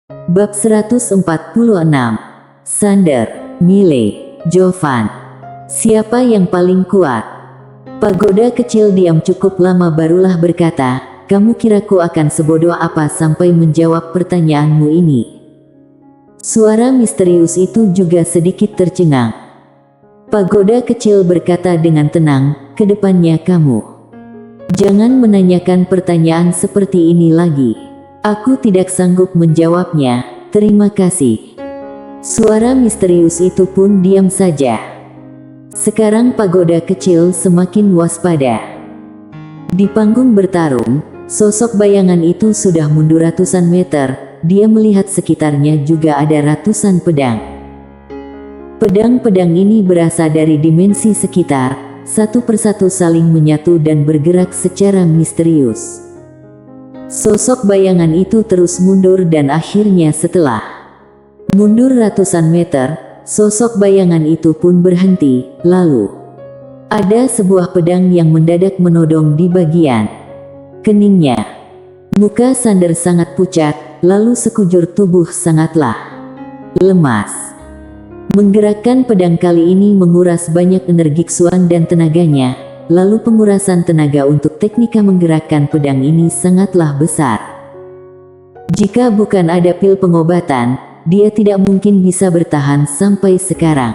Bab 146. Sander, Mile, Jovan. Siapa yang paling kuat? Pagoda kecil diam cukup lama barulah berkata, "Kamu kira ku akan sebodoh apa sampai menjawab pertanyaanmu ini?" Suara misterius itu juga sedikit tercengang. Pagoda kecil berkata dengan tenang, "Kedepannya kamu jangan menanyakan pertanyaan seperti ini lagi. Aku tidak sanggup menjawabnya, terima kasih." Suara misterius itu pun diam saja. Sekarang pagoda kecil semakin waspada. Di panggung bertarung, sosok bayangan itu sudah mundur ratusan meter. Dia melihat sekitarnya juga ada ratusan pedang. Pedang-pedang ini berasal dari dimensi sekitar, satu persatu saling menyatu dan bergerak secara misterius. Sosok bayangan itu terus mundur dan akhirnya setelah mundur ratusan meter, sosok bayangan itu pun berhenti. Lalu ada sebuah pedang yang mendadak menodong di bagian keningnya. Muka Sander sangat pucat, lalu sekujur tubuh sangatlah lemas. Menggerakkan pedang kali ini menguras banyak energi Xuan dan tenaganya. Lalu pengurasan tenaga untuk teknika menggerakkan pedang ini sangatlah besar. Jika bukan ada pil pengobatan, dia tidak mungkin bisa bertahan sampai sekarang.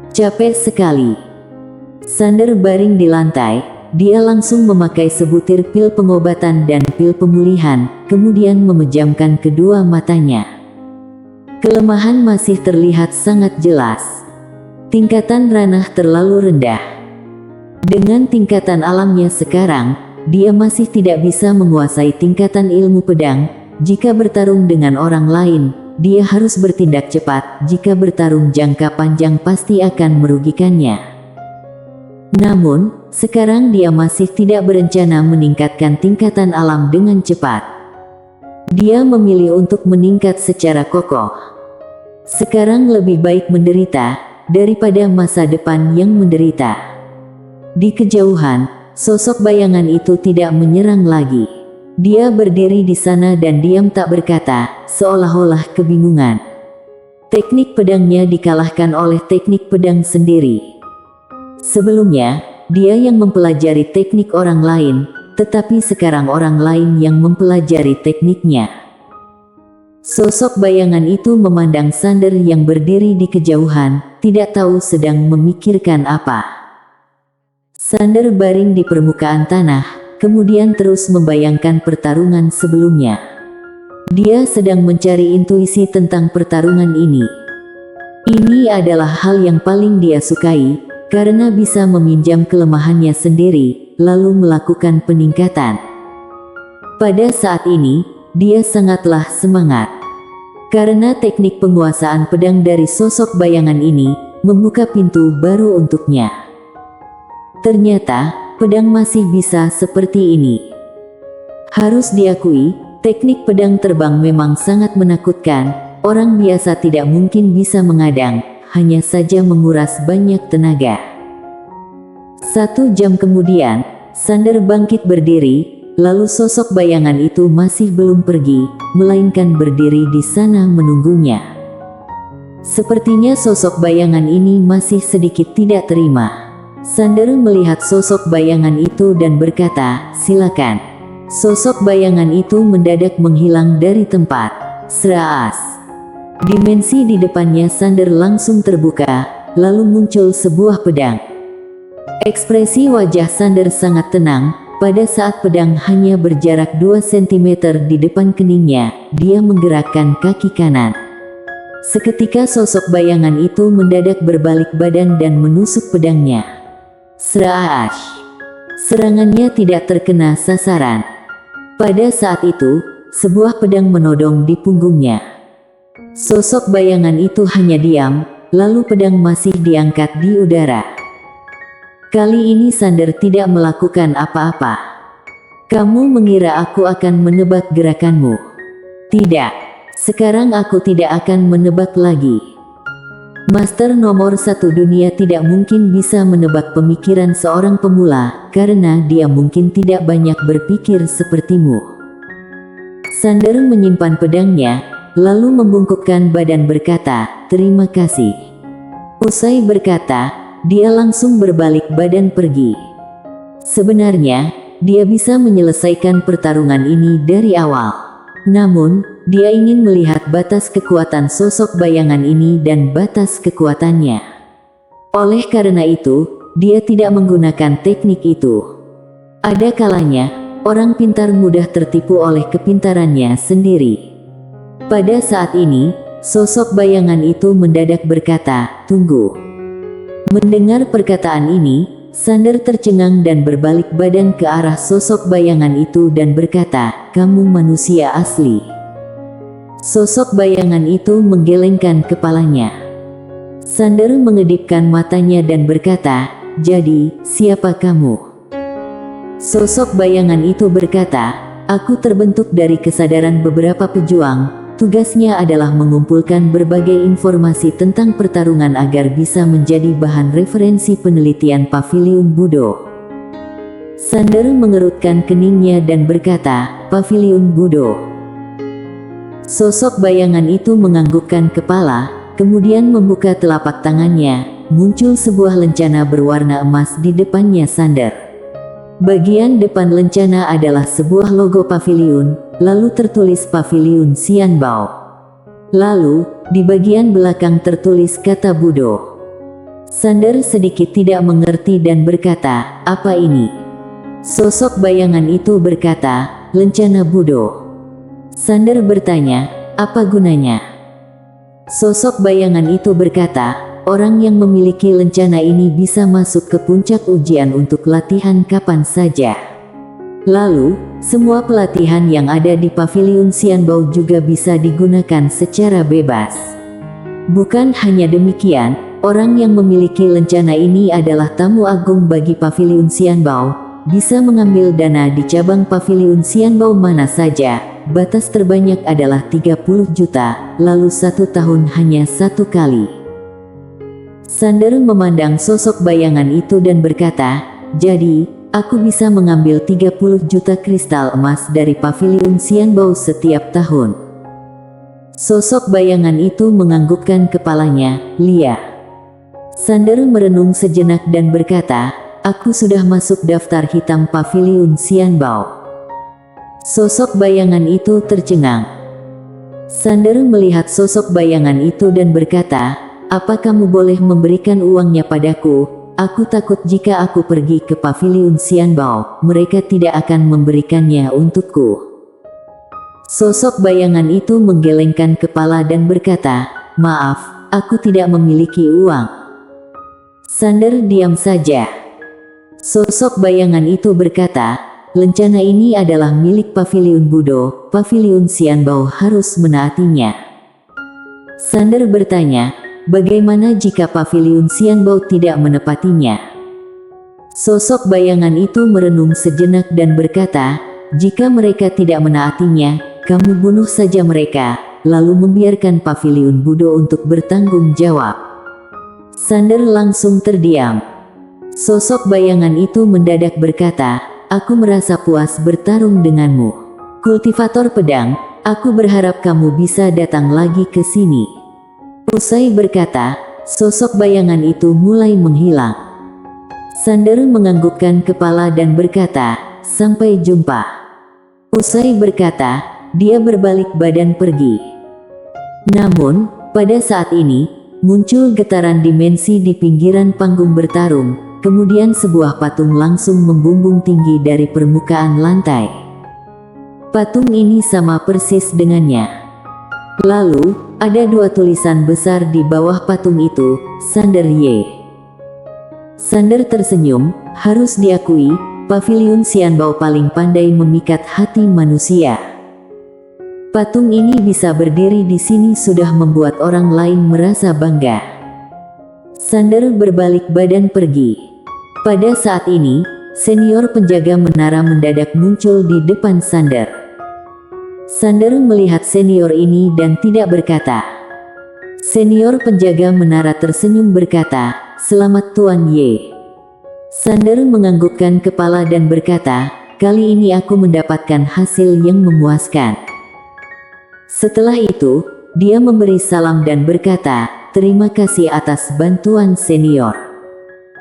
Capek sekali. Sander baring di lantai, dia langsung memakai sebutir pil pengobatan dan pil pemulihan, kemudian memejamkan kedua matanya. Kelemahan masih terlihat sangat jelas. Tingkatan ranah terlalu rendah. Dengan tingkatan alamnya sekarang, dia masih tidak bisa menguasai tingkatan ilmu pedang. Jika bertarung dengan orang lain, dia harus bertindak cepat. Jika bertarung jangka panjang pasti akan merugikannya. Namun, sekarang dia masih tidak berencana meningkatkan tingkatan alam dengan cepat. Dia memilih untuk meningkat secara kokoh. Sekarang lebih baik menderita, daripada masa depan yang menderita. Di kejauhan, sosok bayangan itu tidak menyerang lagi. Dia berdiri di sana dan diam tak berkata, seolah-olah kebingungan. Teknik pedangnya dikalahkan oleh teknik pedang sendiri. Sebelumnya, dia yang mempelajari teknik orang lain, tetapi sekarang orang lain yang mempelajari tekniknya. Sosok bayangan itu memandang Sander yang berdiri di kejauhan, tidak tahu sedang memikirkan apa. Sander baring di permukaan tanah, kemudian terus membayangkan pertarungan sebelumnya. Dia sedang mencari intuisi tentang pertarungan ini. Ini adalah hal yang paling dia sukai, karena bisa meminjam kelemahannya sendiri, lalu melakukan peningkatan. Pada saat ini, dia sangatlah semangat. Karena teknik penguasaan pedang dari sosok bayangan ini, membuka pintu baru untuknya. Ternyata, pedang masih bisa seperti ini. Harus diakui, teknik pedang terbang memang sangat menakutkan. Orang biasa tidak mungkin bisa mengadang, hanya saja menguras banyak tenaga. 1 jam kemudian, Sander bangkit berdiri, lalu sosok bayangan itu masih belum pergi, melainkan berdiri di sana menunggunya. Sepertinya sosok bayangan ini masih sedikit tidak terima. Sander melihat sosok bayangan itu dan berkata, "Silakan." Sosok bayangan itu mendadak menghilang dari tempat. Seraas. Dimensi di depannya Sander langsung terbuka, lalu muncul sebuah pedang. Ekspresi wajah Sander sangat tenang. Pada saat pedang hanya berjarak 2 cm di depan keningnya, dia menggerakkan kaki kanan. Seketika sosok bayangan itu mendadak berbalik badan dan menusuk pedangnya. Seraas. Serangannya tidak terkena sasaran. Pada saat itu, sebuah pedang menodong di punggungnya. Sosok bayangan itu hanya diam, lalu pedang masih diangkat di udara. Kali ini Sander tidak melakukan apa-apa. "Kamu mengira aku akan menebak gerakanmu?" "Tidak. Sekarang aku tidak akan menebak lagi." Master nomor 1 dunia tidak mungkin bisa menebak pemikiran seorang pemula, karena dia mungkin tidak banyak berpikir sepertimu. Sander menyimpan pedangnya, lalu membungkukkan badan berkata, "Terima kasih." Usai berkata, dia langsung berbalik badan pergi. Sebenarnya, dia bisa menyelesaikan pertarungan ini dari awal. Namun, dia ingin melihat batas kekuatan sosok bayangan ini dan batas kekuatannya. Oleh karena itu, dia tidak menggunakan teknik itu. Ada kalanya, orang pintar mudah tertipu oleh kepintarannya sendiri. Pada saat ini, sosok bayangan itu mendadak berkata, "Tunggu." Mendengar perkataan ini, Sander tercengang dan berbalik badan ke arah sosok bayangan itu dan berkata, "Kamu manusia asli." Sosok bayangan itu menggelengkan kepalanya. Sander mengedipkan matanya dan berkata, "Jadi, siapa kamu?" Sosok bayangan itu berkata, "Aku terbentuk dari kesadaran beberapa pejuang. Tugasnya adalah mengumpulkan berbagai informasi tentang pertarungan agar bisa menjadi bahan referensi penelitian Paviliun Budo." Sander mengerutkan keningnya dan berkata, "Paviliun Budo." Sosok bayangan itu menganggukkan kepala, kemudian membuka telapak tangannya. Muncul sebuah lencana berwarna emas di depannya Sander. Bagian depan lencana adalah sebuah logo paviliun, lalu tertulis Paviliun Xianbao. Lalu, di bagian belakang tertulis kata Budo. Sander sedikit tidak mengerti dan berkata, "Apa ini?" Sosok bayangan itu berkata, "Lencana Budo." Sander bertanya, "Apa gunanya?" Sosok bayangan itu berkata, "Orang yang memiliki lencana ini bisa masuk ke puncak ujian untuk latihan kapan saja. Lalu, semua pelatihan yang ada di Paviliun Xianbao juga bisa digunakan secara bebas. Bukan hanya demikian, orang yang memiliki lencana ini adalah tamu agung bagi Paviliun Xianbao, bisa mengambil dana di cabang Paviliun Xianbao mana saja. Batas terbanyak adalah 30 juta, lalu 1 tahun hanya 1 kali." Sander memandang sosok bayangan itu dan berkata, "Jadi, aku bisa mengambil 30 juta kristal emas dari Paviliun Xianbao setiap tahun." Sosok bayangan itu menganggukkan kepalanya, "Lia." Sander merenung sejenak dan berkata, "Aku sudah masuk daftar hitam Paviliun Xianbao." Sosok bayangan itu tercengang. Sander melihat sosok bayangan itu dan berkata, "Apa kamu boleh memberikan uangnya padaku? Aku takut jika aku pergi ke Paviliun Xianbao, mereka tidak akan memberikannya untukku." Sosok bayangan itu menggelengkan kepala dan berkata, "Maaf, aku tidak memiliki uang." Sander diam saja. Sosok bayangan itu berkata, "Lencana ini adalah milik Paviliun Budo, Paviliun Xianbao harus menaatinya." Sander bertanya, "Bagaimana jika Paviliun Xianbao tidak menepatinya?" Sosok bayangan itu merenung sejenak dan berkata, "Jika mereka tidak menaatinya, kamu bunuh saja mereka, lalu membiarkan Paviliun Budo untuk bertanggung jawab." Sander langsung terdiam. Sosok bayangan itu mendadak berkata, "Aku merasa puas bertarung denganmu. Kultivator pedang, aku berharap kamu bisa datang lagi ke sini." Usai berkata, sosok bayangan itu mulai menghilang. Sander menganggukkan kepala dan berkata, "Sampai jumpa." Usai berkata, dia berbalik badan pergi. Namun, pada saat ini, muncul getaran dimensi di pinggiran panggung bertarung, kemudian sebuah patung langsung membumbung tinggi dari permukaan lantai. Patung ini sama persis dengannya. Lalu, ada 2 tulisan besar di bawah patung itu, Sander Y. Sander tersenyum, harus diakui, Paviliun Xianbao paling pandai memikat hati manusia. Patung ini bisa berdiri di sini sudah membuat orang lain merasa bangga. Sander berbalik badan pergi. Pada saat ini, senior penjaga menara mendadak muncul di depan Sander. Sander melihat senior ini dan tidak berkata. Senior penjaga menara tersenyum berkata, "Selamat Tuan Y." Sander menganggukkan kepala dan berkata, "Kali ini aku mendapatkan hasil yang memuaskan." Setelah itu, dia memberi salam dan berkata, "Terima kasih atas bantuan senior.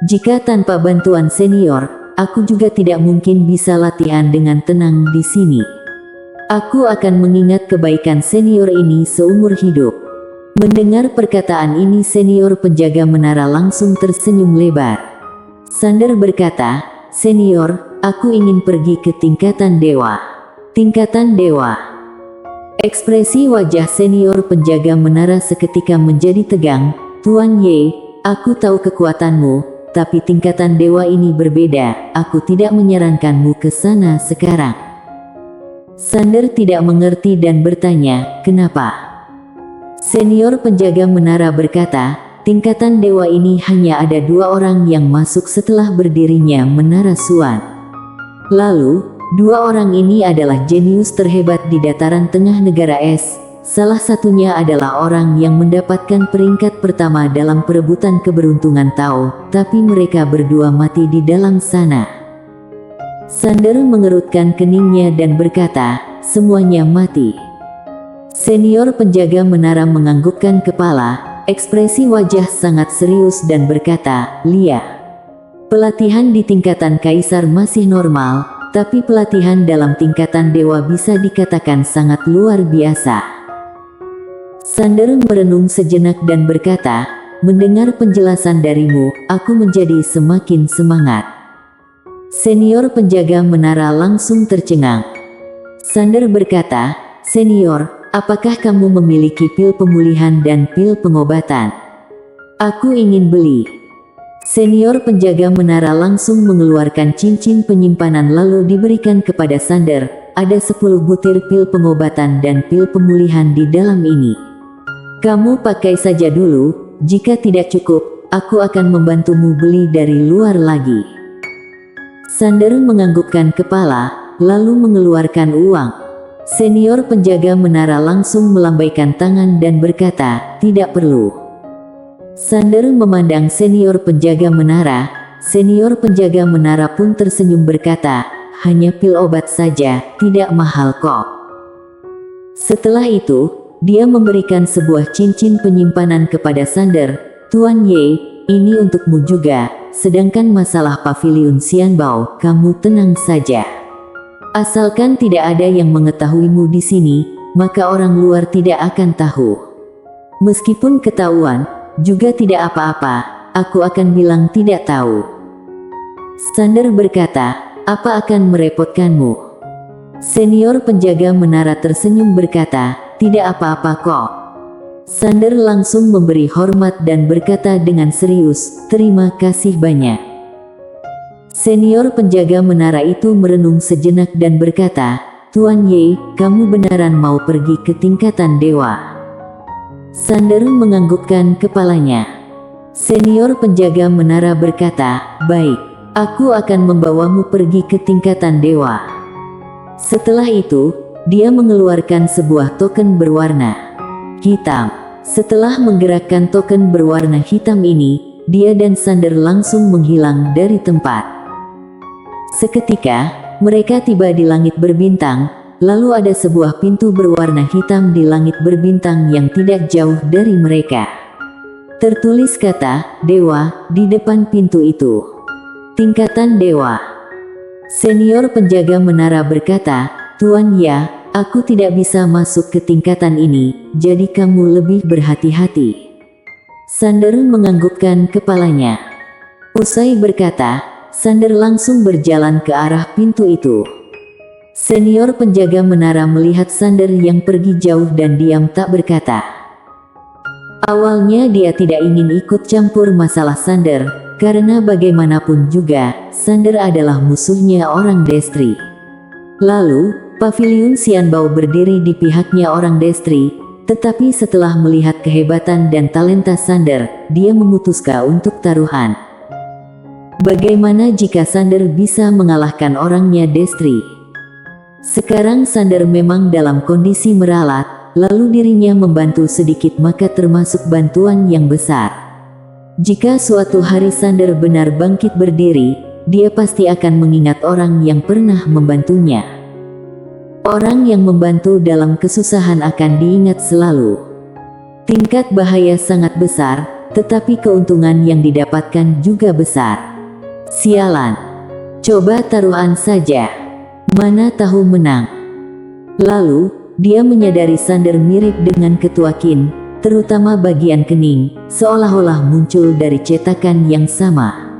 Jika tanpa bantuan senior, aku juga tidak mungkin bisa latihan dengan tenang di sini. Aku akan mengingat kebaikan senior ini seumur hidup." Mendengar perkataan ini, senior penjaga menara langsung tersenyum lebar. Sander berkata, "Senior, aku ingin pergi ke tingkatan dewa." Tingkatan dewa. Ekspresi wajah senior penjaga menara seketika menjadi tegang. "Tuan Ye, aku tahu kekuatanmu, tapi tingkatan dewa ini berbeda. Aku tidak menyarankanmu ke sana sekarang." Sander tidak mengerti dan bertanya, "Kenapa?" Senior penjaga menara berkata, "Tingkatan dewa ini hanya ada 2 orang yang masuk setelah berdirinya Menara Suan. Lalu, 2 orang ini adalah jenius terhebat di dataran tengah negara es. Salah satunya adalah orang yang mendapatkan peringkat pertama dalam perebutan keberuntungan Tao, tapi mereka berdua mati di dalam sana." Sander mengerutkan keningnya dan berkata, "Semuanya mati?" Senior penjaga menara menganggukkan kepala, ekspresi wajah sangat serius dan berkata, "Lia, pelatihan di tingkatan kaisar masih normal, tapi pelatihan dalam tingkatan dewa bisa dikatakan sangat luar biasa." Sander merenung sejenak dan berkata, "Mendengar penjelasan darimu, aku menjadi semakin semangat." Senior penjaga menara langsung tercengang. Sander berkata, "Senior, apakah kamu memiliki pil pemulihan dan pil pengobatan? Aku ingin beli." Senior penjaga menara langsung mengeluarkan cincin penyimpanan lalu diberikan kepada Sander. "Ada 10 butir pil pengobatan dan pil pemulihan di dalam ini. Kamu pakai saja dulu, jika tidak cukup, aku akan membantumu beli dari luar lagi." Sander menganggukkan kepala, lalu mengeluarkan uang. Senior penjaga menara langsung melambaikan tangan dan berkata, "Tidak perlu." Sander memandang senior penjaga menara. Senior penjaga menara pun tersenyum berkata, "Hanya pil obat saja, tidak mahal kok." Setelah itu, dia memberikan sebuah cincin penyimpanan kepada Sander. "Tuan Ye, ini untukmu juga, sedangkan masalah paviliun Xianbao, kamu tenang saja. Asalkan tidak ada yang mengetahuimu di sini, maka orang luar tidak akan tahu. Meskipun ketahuan, juga tidak apa-apa, aku akan bilang tidak tahu." Sander berkata, "Apa akan merepotkanmu?" Senior penjaga menara tersenyum berkata, "Tidak apa-apa kok." Sander langsung memberi hormat dan berkata dengan serius, "Terima kasih banyak." Senior penjaga menara itu merenung sejenak dan berkata, "Tuan Ye, kamu beneran mau pergi ke tingkatan dewa?" Sander menganggukkan kepalanya. Senior penjaga menara berkata, "Baik, aku akan membawamu pergi ke tingkatan dewa." Setelah itu, dia mengeluarkan sebuah token berwarna hitam. Setelah menggerakkan token berwarna hitam ini, dia dan Sander langsung menghilang dari tempat. Seketika, mereka tiba di langit berbintang, lalu ada sebuah pintu berwarna hitam di langit berbintang yang tidak jauh dari mereka. Tertulis kata, "Dewa," di depan pintu itu. Tingkatan dewa. Senior penjaga menara berkata, "Tuan Ya, aku tidak bisa masuk ke tingkatan ini, jadi kamu lebih berhati-hati." Sander menganggukkan kepalanya. Usai berkata, Sander langsung berjalan ke arah pintu itu. Senior penjaga menara melihat Sander yang pergi jauh dan diam tak berkata. Awalnya dia tidak ingin ikut campur masalah Sander, karena bagaimanapun juga, Sander adalah musuhnya orang Destri. Lalu, paviliun Xianbao berdiri di pihaknya orang Destri, tetapi setelah melihat kehebatan dan talenta Sander, dia memutuskan untuk taruhan. Bagaimana jika Sander bisa mengalahkan orangnya Destri? Sekarang Sander memang dalam kondisi meralat, lalu dirinya membantu sedikit maka termasuk bantuan yang besar. Jika suatu hari Sander benar bangkit berdiri, dia pasti akan mengingat orang yang pernah membantunya. Orang yang membantu dalam kesusahan akan diingat selalu. Tingkat bahaya sangat besar, tetapi keuntungan yang didapatkan juga besar. Sialan. Coba taruhan saja. Mana tahu menang. Lalu, dia menyadari Sander mirip dengan Ketua Qin, terutama bagian kening, seolah-olah muncul dari cetakan yang sama.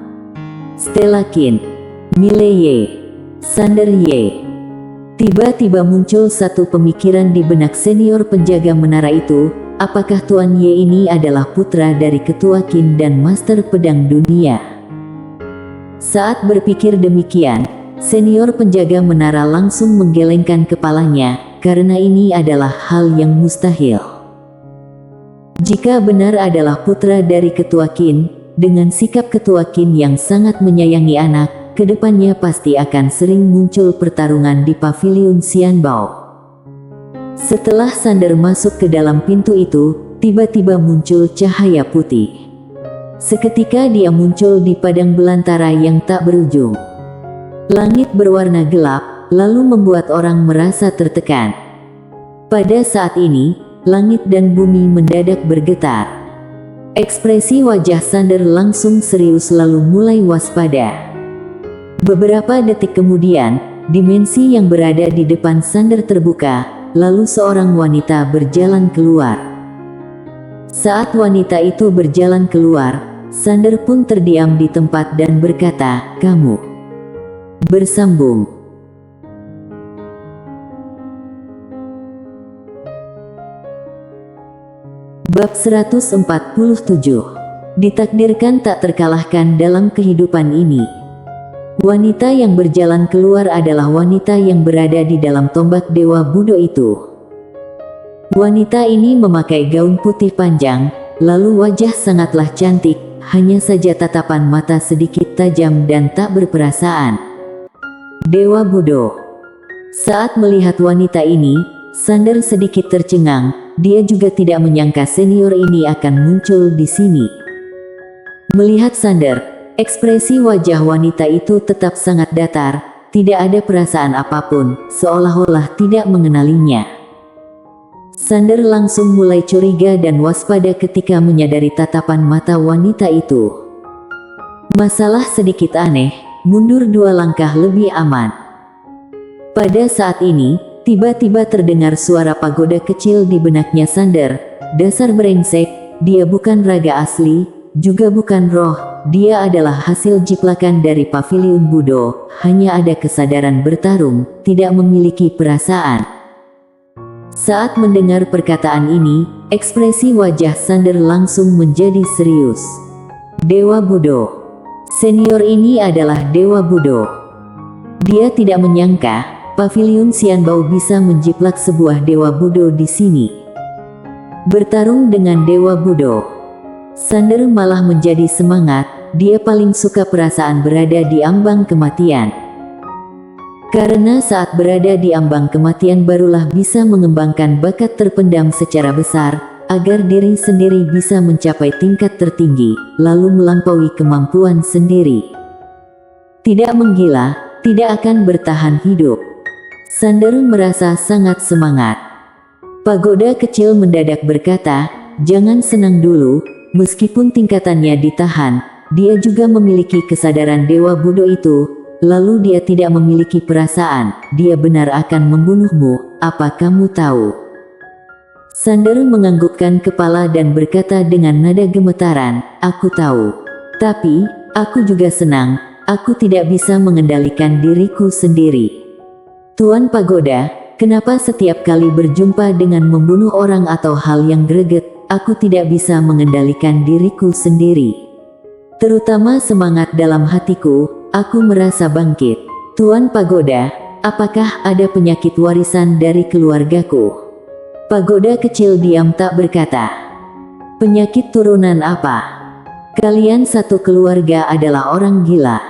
Stella Qin, Mile Ye, Sander Ye. Tiba-tiba muncul satu pemikiran di benak senior penjaga menara itu. Apakah Tuan Ye ini adalah putra dari Ketua Qin dan Master Pedang Dunia? Saat berpikir demikian, senior penjaga menara langsung menggelengkan kepalanya, karena ini adalah hal yang mustahil. Jika benar adalah putra dari Ketua Qin, dengan sikap Ketua Qin yang sangat menyayangi anak, kedepannya pasti akan sering muncul pertarungan di paviliun Xianbao. Setelah Sander masuk ke dalam pintu itu, tiba-tiba muncul cahaya putih. Seketika dia muncul di padang belantara yang tak berujung. Langit berwarna gelap, lalu membuat orang merasa tertekan. Pada saat ini, langit dan bumi mendadak bergetar. Ekspresi wajah Sander langsung serius lalu mulai waspada. Beberapa detik kemudian, dimensi yang berada di depan Sander terbuka. Lalu seorang wanita berjalan keluar. Saat wanita itu berjalan keluar, Sander pun terdiam di tempat dan berkata, "Kamu." Bersambung. Bab 147. Ditakdirkan tak terkalahkan dalam kehidupan ini. Wanita yang berjalan keluar adalah wanita yang berada di dalam tombak Dewa Budo itu. Wanita ini memakai gaun putih panjang, lalu wajah sangatlah cantik, hanya saja tatapan mata sedikit tajam dan tak berperasaan. Dewa Budo. Saat melihat wanita ini, Sander sedikit tercengang, dia juga tidak menyangka senior ini akan muncul di sini. Melihat Sander, ekspresi wajah wanita itu tetap sangat datar, tidak ada perasaan apapun, seolah-olah tidak mengenalinya. Sander langsung mulai curiga dan waspada ketika menyadari tatapan mata wanita itu. Masalah sedikit aneh, mundur 2 langkah lebih aman. Pada saat ini, tiba-tiba terdengar suara pagoda kecil di benaknya Sander. Dasar brengsek, dia bukan raga asli, juga bukan roh. Dia adalah hasil jiplakan dari paviliun Budo, hanya ada kesadaran bertarung, tidak memiliki perasaan. Saat mendengar perkataan ini, ekspresi wajah Sander langsung menjadi serius. Dewa Budo. Senior ini adalah Dewa Budo. Dia tidak menyangka, paviliun Xianbao bisa menjiplak sebuah Dewa Budo di sini. Bertarung dengan Dewa Budo. Sander malah menjadi semangat, dia paling suka perasaan berada di ambang kematian. Karena saat berada di ambang kematian barulah bisa mengembangkan bakat terpendam secara besar, agar diri sendiri bisa mencapai tingkat tertinggi, lalu melampaui kemampuan sendiri. Tidak menggila, tidak akan bertahan hidup. Sander merasa sangat semangat. Pagoda kecil mendadak berkata, "Jangan senang dulu. Meskipun tingkatannya ditahan, dia juga memiliki kesadaran Dewa Budo itu, lalu dia tidak memiliki perasaan, dia benar akan membunuhmu, apa kamu tahu?" Sander menganggukkan kepala dan berkata dengan nada gemetaran, "Aku tahu. Tapi, aku juga senang, aku tidak bisa mengendalikan diriku sendiri." Tuan Pagoda, kenapa setiap kali berjumpa dengan membunuh orang atau hal yang greget, aku tidak bisa mengendalikan diriku sendiri? Terutama semangat dalam hatiku, aku merasa bangkit. Tuan Pagoda, apakah ada penyakit warisan dari keluargaku? Pagoda kecil diam tak berkata. Penyakit turunan apa? Kalian satu keluarga adalah orang gila.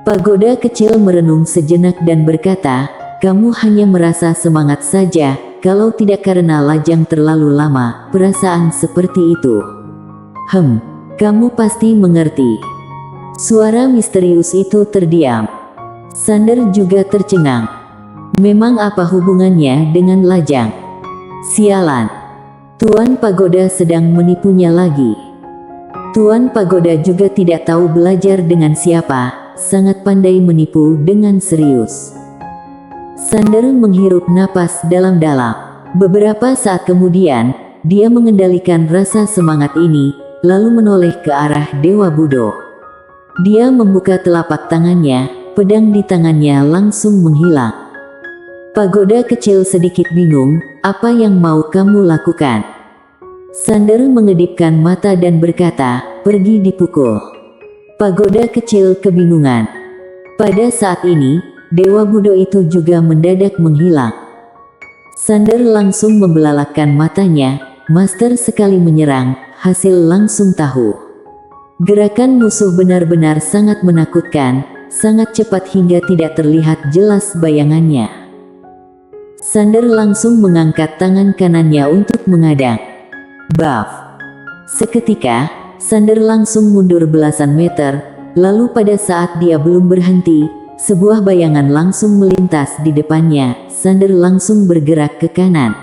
Pagoda kecil merenung sejenak dan berkata, kamu hanya merasa semangat saja, kalau tidak karena lajang terlalu lama, perasaan seperti itu. Kamu pasti mengerti. Suara misterius itu terdiam. Sander juga tercengang. Memang apa hubungannya dengan lajang? Sialan, Tuan Pagoda sedang menipunya lagi. Tuan Pagoda juga tidak tahu belajar dengan siapa, sangat pandai menipu dengan serius. Sander menghirup napas dalam-dalam. Beberapa saat kemudian, dia mengendalikan rasa semangat ini, lalu menoleh ke arah Dewa Budo. Dia membuka telapak tangannya, pedang di tangannya langsung menghilang. Pagoda kecil sedikit bingung, apa yang mau kamu lakukan? Sander mengedipkan mata dan berkata, pergi dipukul. Pagoda kecil kebingungan. Pada saat ini, Dewa Budo itu juga mendadak menghilang. Sander langsung membelalakkan matanya, master sekali menyerang, hasil langsung tahu. Gerakan musuh benar-benar sangat menakutkan, sangat cepat hingga tidak terlihat jelas bayangannya. Sander langsung mengangkat tangan kanannya untuk mengadang. Buff. Seketika, Sander langsung mundur belasan meter, lalu pada saat dia belum berhenti, sebuah bayangan langsung melintas di depannya. Sander langsung bergerak ke kanan.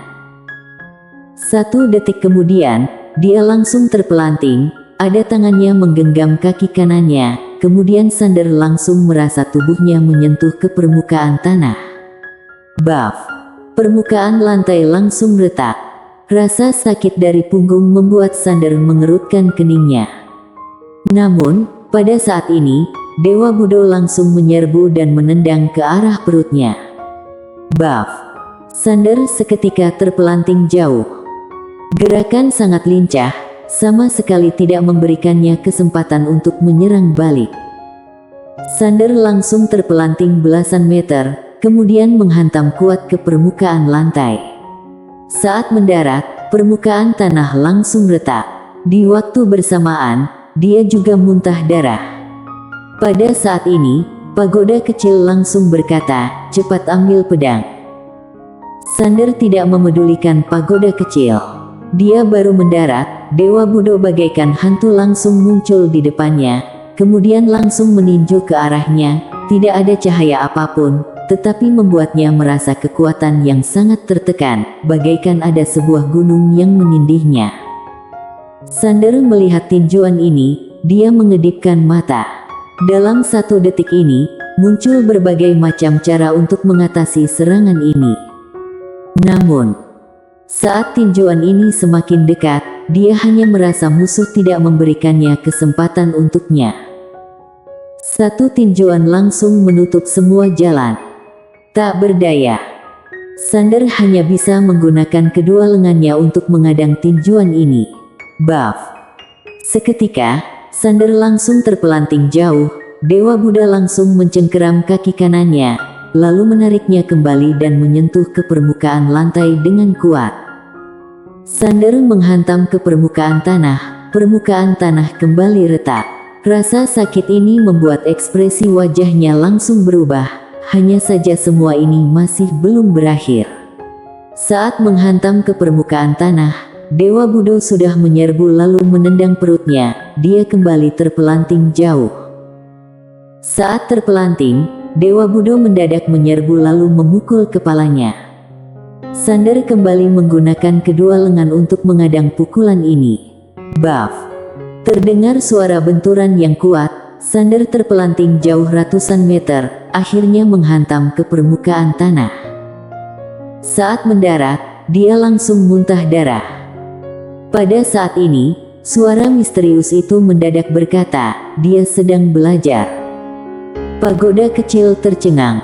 1 detik kemudian, dia langsung terpelanting, ada tangannya menggenggam kaki kanannya, kemudian Sander langsung merasa tubuhnya menyentuh ke permukaan tanah. Buff. Permukaan lantai langsung retak. Rasa sakit dari punggung membuat Sander mengerutkan keningnya. Namun, pada saat ini, Dewa Budo langsung menyerbu dan menendang ke arah perutnya. Buff. Sander seketika terpelanting jauh. Gerakan sangat lincah, sama sekali tidak memberikannya kesempatan untuk menyerang balik. Sander langsung terpelanting belasan meter, kemudian menghantam kuat ke permukaan lantai. Saat mendarat, permukaan tanah langsung retak. Di waktu bersamaan, dia juga muntah darah. Pada saat ini, Pagoda kecil langsung berkata, cepat ambil pedang. Sander tidak memedulikan Pagoda kecil. Dia baru mendarat, Dewa Budo bagaikan hantu langsung muncul di depannya, kemudian langsung meninju ke arahnya. Tidak ada cahaya apapun, tetapi membuatnya merasa kekuatan yang sangat tertekan, bagaikan ada sebuah gunung yang menindihnya. Sander melihat tinjuan ini, dia mengedipkan mata. Dalam 1 detik ini, muncul berbagai macam cara untuk mengatasi serangan ini. Namun, saat tinjuan ini semakin dekat, dia hanya merasa musuh tidak memberikannya kesempatan untuknya. 1 tinjuan langsung menutup semua jalan. Tak berdaya. Sander hanya bisa menggunakan kedua lengannya untuk mengadang tinjuan ini. Buff. Seketika, Sander langsung terpelanting jauh. Dewa Buddha langsung mencengkeram kaki kanannya, lalu menariknya kembali dan menyentuh ke permukaan lantai dengan kuat. Sander menghantam ke permukaan tanah kembali retak. Rasa sakit ini membuat ekspresi wajahnya langsung berubah. Hanya saja semua ini masih belum berakhir. Saat menghantam ke permukaan tanah, Dewa Budo sudah menyerbu lalu menendang perutnya. Dia kembali terpelanting jauh. Saat terpelanting, Dewa Budo mendadak menyerbu lalu memukul kepalanya. Sander kembali menggunakan kedua lengan untuk mengadang pukulan ini. Buff. Terdengar suara benturan yang kuat. Sander terpelanting jauh ratusan meter, akhirnya menghantam ke permukaan tanah. Saat mendarat, dia langsung muntah darah. Pada saat ini, suara misterius itu mendadak berkata, dia sedang belajar. Pagoda kecil tercengang.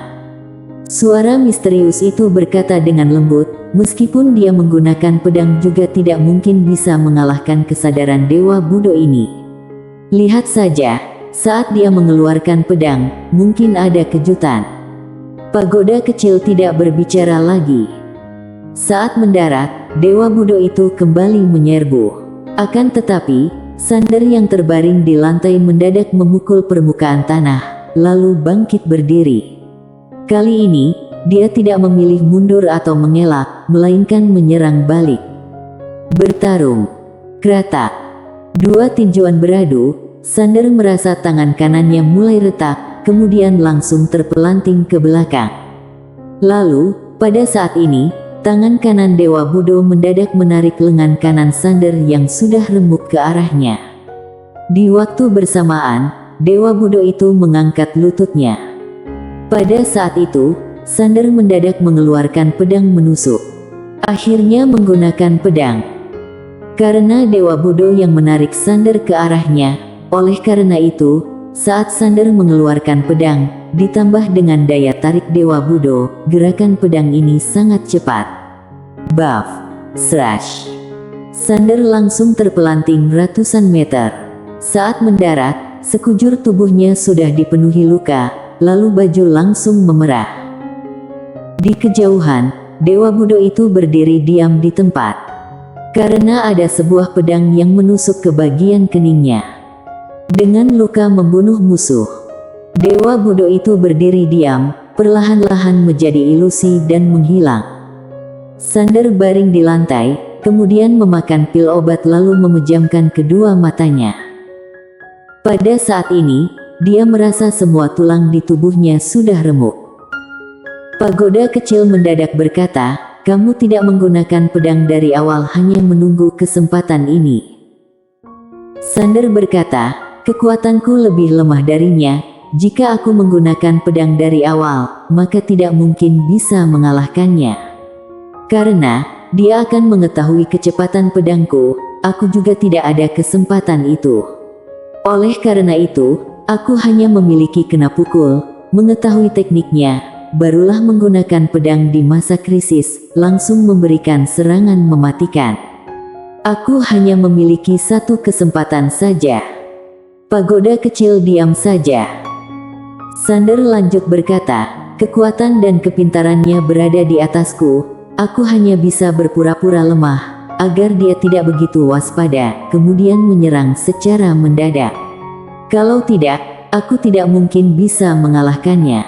Suara misterius itu berkata dengan lembut, meskipun dia menggunakan pedang juga tidak mungkin bisa mengalahkan kesadaran Dewa Budo ini. Lihat saja. Saat dia mengeluarkan pedang, mungkin ada kejutan. Pagoda kecil tidak berbicara lagi. Saat mendarat, Dewa Budo itu kembali menyerbu. Akan tetapi, Sander yang terbaring di lantai mendadak memukul permukaan tanah, lalu bangkit berdiri. Kali ini, dia tidak memilih mundur atau mengelak, melainkan menyerang balik. Bertarung. Kratak. 2 tinjuan beradu. Sander merasa tangan kanannya mulai retak, kemudian langsung terpelanting ke belakang. Lalu, pada saat ini, tangan kanan Dewa Budo mendadak menarik lengan kanan Sander yang sudah remuk ke arahnya. Di waktu bersamaan, Dewa Budo itu mengangkat lututnya. Pada saat itu, Sander mendadak mengeluarkan pedang menusuk. Akhirnya menggunakan pedang. Karena Dewa Budo yang menarik Sander ke arahnya, oleh karena itu, saat Sander mengeluarkan pedang, ditambah dengan daya tarik Dewa Budo, gerakan pedang ini sangat cepat. Buff, slash. Sander langsung terpelanting ratusan meter. Saat mendarat, sekujur tubuhnya sudah dipenuhi luka, lalu baju langsung memerah. Di kejauhan, Dewa Budo itu berdiri diam di tempat. Karena ada sebuah pedang yang menusuk ke bagian keningnya. Dengan luka membunuh musuh, Dewa Budo itu berdiri diam, perlahan-lahan menjadi ilusi dan menghilang. Sander baring di lantai, kemudian memakan pil obat lalu memejamkan kedua matanya. Pada saat ini, dia merasa semua tulang di tubuhnya sudah remuk. Pagoda kecil mendadak berkata, "Kamu tidak menggunakan pedang dari awal hanya menunggu kesempatan ini." Sander berkata, "Kekuatanku lebih lemah darinya. Jika aku menggunakan pedang dari awal, maka tidak mungkin bisa mengalahkannya. Karena dia akan mengetahui kecepatan pedangku, aku juga tidak ada kesempatan itu. Oleh karena itu, aku hanya memiliki kena pukul, mengetahui tekniknya, barulah menggunakan pedang di masa krisis, langsung memberikan serangan mematikan. Aku hanya memiliki satu kesempatan saja." Pagoda kecil diam saja. Sander lanjut berkata, "Kekuatan dan kepintarannya berada di atasku, aku hanya bisa berpura-pura lemah, agar dia tidak begitu waspada, kemudian menyerang secara mendadak. Kalau tidak, aku tidak mungkin bisa mengalahkannya."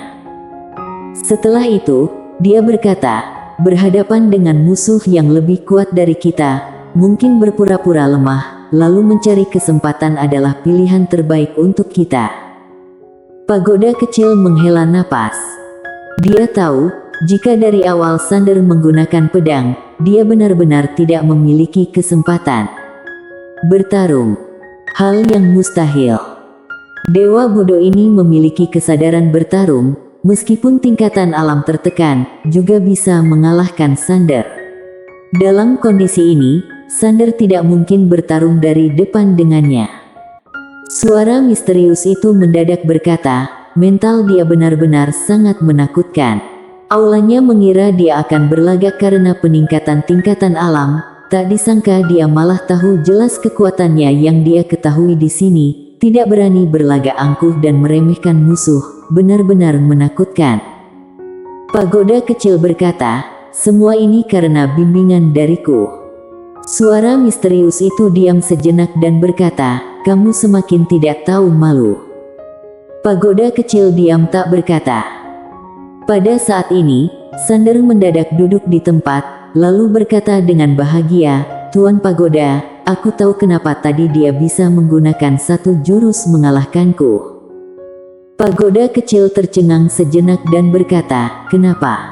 Setelah itu, dia berkata, "Berhadapan dengan musuh yang lebih kuat dari kita, mungkin berpura-pura lemah, lalu mencari kesempatan adalah pilihan terbaik untuk kita." Pagoda kecil menghela napas. Dia tahu, jika dari awal Sander menggunakan pedang, dia benar-benar tidak memiliki kesempatan bertarung. Hal yang mustahil. Dewa Budo ini memiliki kesadaran bertarung, meskipun tingkatan alam tertekan, juga bisa mengalahkan Sander. Dalam kondisi ini, Sander tidak mungkin bertarung dari depan dengannya. Suara misterius itu mendadak berkata, mental dia benar-benar sangat menakutkan. Aulanya mengira dia akan berlagak karena peningkatan tingkatan alam, tak disangka dia malah tahu jelas kekuatannya yang dia ketahui di sini, tidak berani berlagak angkuh dan meremehkan musuh, benar-benar menakutkan. Pagoda kecil berkata, "Semua ini karena bimbingan dariku." Suara misterius itu diam sejenak dan berkata, "Kamu semakin tidak tahu malu." Pagoda kecil diam tak berkata. Pada saat ini, Sander mendadak duduk di tempat, lalu berkata dengan bahagia, "Tuan Pagoda, aku tahu kenapa tadi dia bisa menggunakan satu jurus mengalahkanku." Pagoda kecil tercengang sejenak dan berkata, "Kenapa?"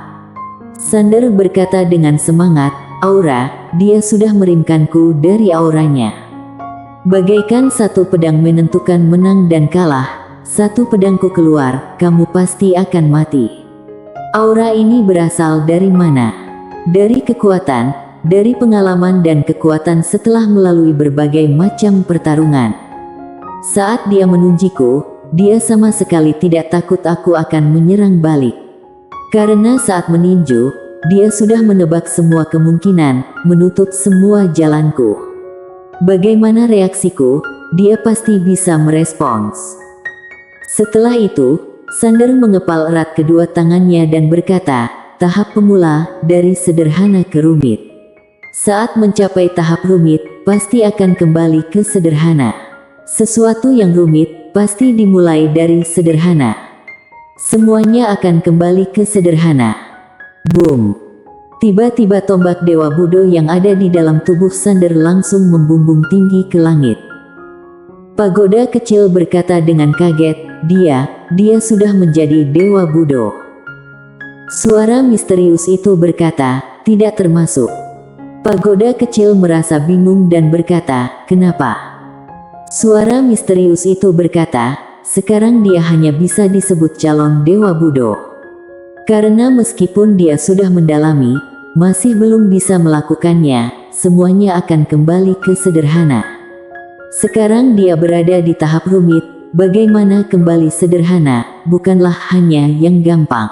Sander berkata dengan semangat, "Aura, dia sudah merimkanku dari auranya. Bagaikan satu pedang menentukan menang dan kalah, satu pedangku keluar, kamu pasti akan mati." Aura ini berasal dari mana? Dari kekuatan, dari pengalaman dan kekuatan setelah melalui berbagai macam pertarungan. Saat dia menunjiku, dia sama sekali tidak takut aku akan menyerang balik. Karena saat meninju, dia sudah menebak semua kemungkinan, menutup semua jalanku. Bagaimana reaksiku, dia pasti bisa merespons. Setelah itu, Sander mengepal erat kedua tangannya dan berkata, "Tahap pemula, dari sederhana ke rumit. Saat mencapai tahap rumit, pasti akan kembali ke sederhana. Sesuatu yang rumit, pasti dimulai dari sederhana. Semuanya akan kembali ke sederhana." Boom! Tiba-tiba tombak Dewa Budo yang ada di dalam tubuh Sander langsung membumbung tinggi ke langit. Pagoda kecil berkata dengan kaget, dia sudah menjadi Dewa Budo. Suara misterius itu berkata, tidak termasuk. Pagoda kecil merasa bingung dan berkata, kenapa? Suara misterius itu berkata, sekarang dia hanya bisa disebut calon Dewa Budo. Karena meskipun dia sudah mendalami, masih belum bisa melakukannya, semuanya akan kembali ke sederhana. Sekarang dia berada di tahap rumit, bagaimana kembali sederhana, bukanlah hanya yang gampang.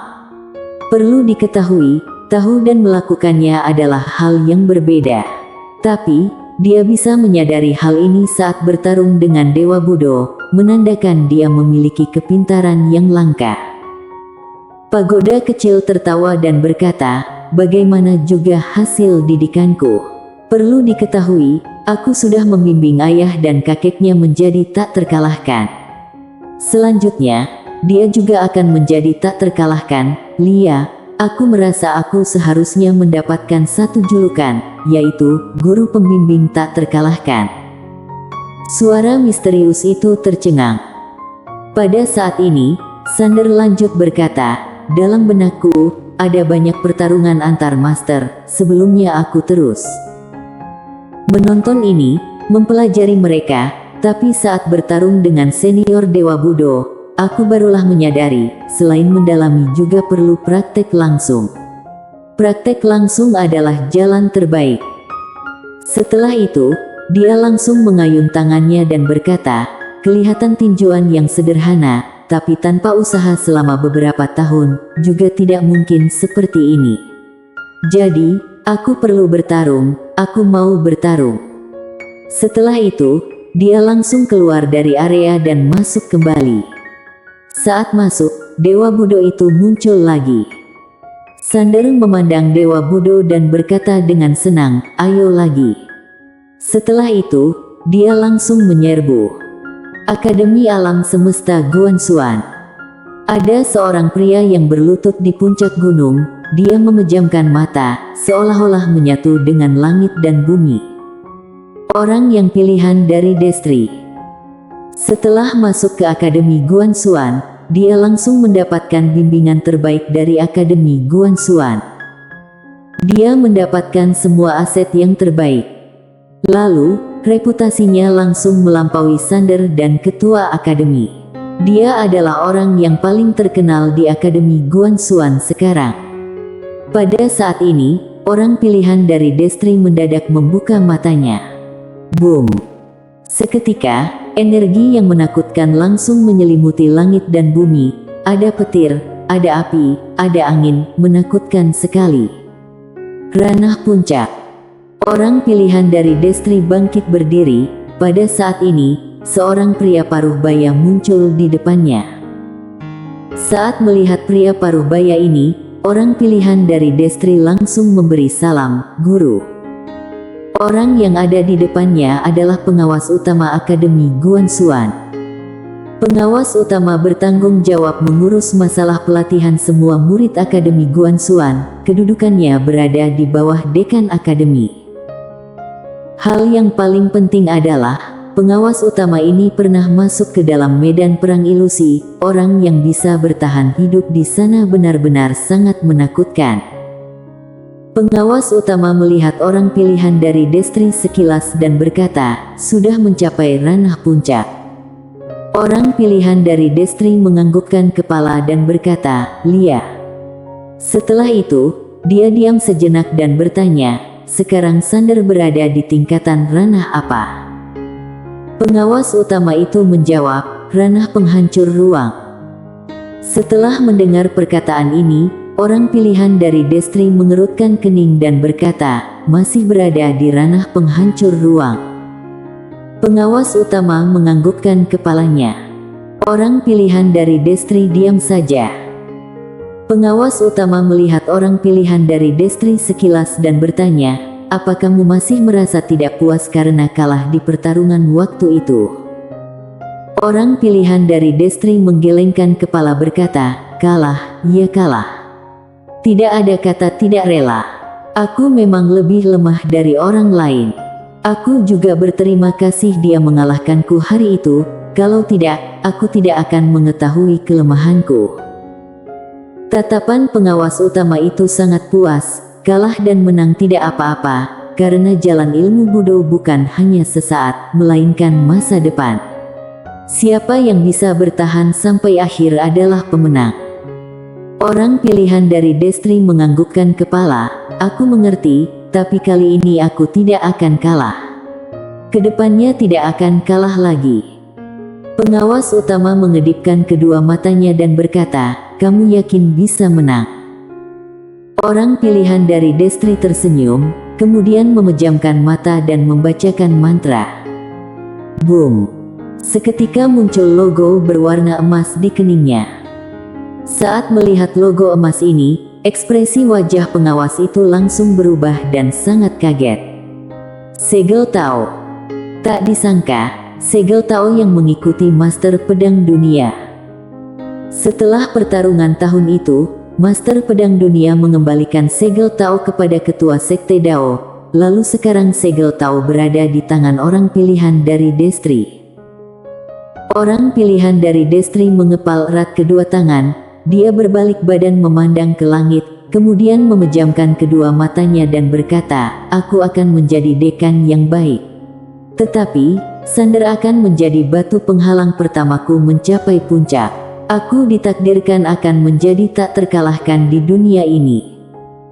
Perlu diketahui, tahu dan melakukannya adalah hal yang berbeda. Tapi, dia bisa menyadari hal ini saat bertarung dengan Dewa Budo, menandakan dia memiliki kepintaran yang langka. Pagoda kecil tertawa dan berkata, bagaimana juga hasil didikanku. Perlu diketahui, aku sudah membimbing ayah dan kakeknya menjadi tak terkalahkan. Selanjutnya, dia juga akan menjadi tak terkalahkan. Lia, aku merasa aku seharusnya mendapatkan satu julukan, yaitu Guru Pembimbing Tak Terkalahkan. Suara misterius itu tercengang. Pada saat ini, Sander lanjut berkata, dalam benakku, ada banyak pertarungan antar master, sebelumnya aku terus menonton ini, mempelajari mereka, tapi saat bertarung dengan senior Dewa Budo, aku barulah menyadari, selain mendalami juga perlu praktek langsung. Praktek langsung adalah jalan terbaik. Setelah itu, dia langsung mengayun tangannya dan berkata, kelihatan tinjuan yang sederhana, tapi tanpa usaha selama beberapa tahun, juga tidak mungkin seperti ini. Jadi, aku perlu bertarung, aku mau bertarung. Setelah itu, dia langsung keluar dari area dan masuk kembali. Saat masuk, Dewa Budo itu muncul lagi. Sander memandang Dewa Budo dan berkata dengan senang, ayo lagi. Setelah itu, dia langsung menyerbu Akademi Alam Semesta Guanxuan. Ada seorang pria yang berlutut di puncak gunung, dia memejamkan mata, seolah-olah menyatu dengan langit dan bumi. Orang yang pilihan dari Destri. Setelah masuk ke Akademi Guanxuan, dia langsung mendapatkan bimbingan terbaik dari Akademi Guanxuan. Dia mendapatkan semua aset yang terbaik. Lalu, reputasinya langsung melampaui Sander dan ketua Akademi. Dia adalah orang yang paling terkenal di Akademi Guanxuan sekarang. Pada saat ini, orang pilihan dari Destri mendadak membuka matanya. Boom! Seketika, energi yang menakutkan langsung menyelimuti langit dan bumi. Ada petir, ada api, ada angin, menakutkan sekali. Ranah puncak. Orang pilihan dari Destri bangkit berdiri. Pada saat ini, seorang pria paruh baya muncul di depannya. Saat melihat pria paruh baya ini, orang pilihan dari Destri langsung memberi salam, Guru. Orang yang ada di depannya adalah pengawas utama Akademi Guanxuan. Pengawas utama bertanggung jawab mengurus masalah pelatihan semua murid Akademi Guanxuan, kedudukannya berada di bawah dekan Akademi. Hal yang paling penting adalah, pengawas utama ini pernah masuk ke dalam medan perang ilusi, orang yang bisa bertahan hidup di sana benar-benar sangat menakutkan. Pengawas utama melihat orang pilihan dari Destri sekilas dan berkata, sudah mencapai ranah puncak. Orang pilihan dari Destri menganggukkan kepala dan berkata, Lia. Setelah itu, dia diam sejenak dan bertanya, sekarang Sander berada di tingkatan ranah apa? Pengawas utama itu menjawab, ranah penghancur ruang. Setelah mendengar perkataan ini, orang pilihan dari Destri mengerutkan kening dan berkata, masih berada di ranah penghancur ruang. Pengawas utama menganggukkan kepalanya. Orang pilihan dari Destri diam saja. Pengawas utama melihat orang pilihan dari Destri sekilas dan bertanya, apa kamu masih merasa tidak puas karena kalah di pertarungan waktu itu? Orang pilihan dari Destri menggelengkan kepala berkata, kalah, ya kalah. Tidak ada kata tidak rela. Aku memang lebih lemah dari orang lain. Aku juga berterima kasih dia mengalahkanku hari itu, kalau tidak, aku tidak akan mengetahui kelemahanku. Tatapan pengawas utama itu sangat puas, kalah dan menang tidak apa-apa, karena jalan ilmu Budo bukan hanya sesaat, melainkan masa depan. Siapa yang bisa bertahan sampai akhir adalah pemenang. Orang pilihan dari Destri menganggukkan kepala. Aku mengerti, tapi kali ini aku tidak akan kalah. Kedepannya tidak akan kalah lagi. Pengawas utama mengedipkan kedua matanya dan berkata, kamu yakin bisa menang? Orang pilihan dari Destri tersenyum, kemudian memejamkan mata dan membacakan mantra. Boom! Seketika muncul logo berwarna emas di keningnya. Saat melihat logo emas ini, ekspresi wajah pengawas itu langsung berubah dan sangat kaget. Segel Tao. Tak disangka, Segel Tao yang mengikuti Master Pedang Dunia. Setelah pertarungan tahun itu, Master Pedang Dunia mengembalikan Segel Tao kepada ketua Sekte Dao, lalu sekarang Segel Tao berada di tangan orang pilihan dari Destri. Orang pilihan dari Destri mengepal erat kedua tangan. Dia berbalik badan memandang ke langit, kemudian memejamkan kedua matanya dan berkata, aku akan menjadi dekan yang baik. Tetapi, Sander akan menjadi batu penghalang pertamaku mencapai puncak. Aku ditakdirkan akan menjadi tak terkalahkan di dunia ini.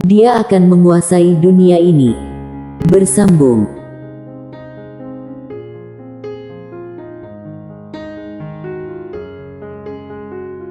Dia akan menguasai dunia ini. Bersambung.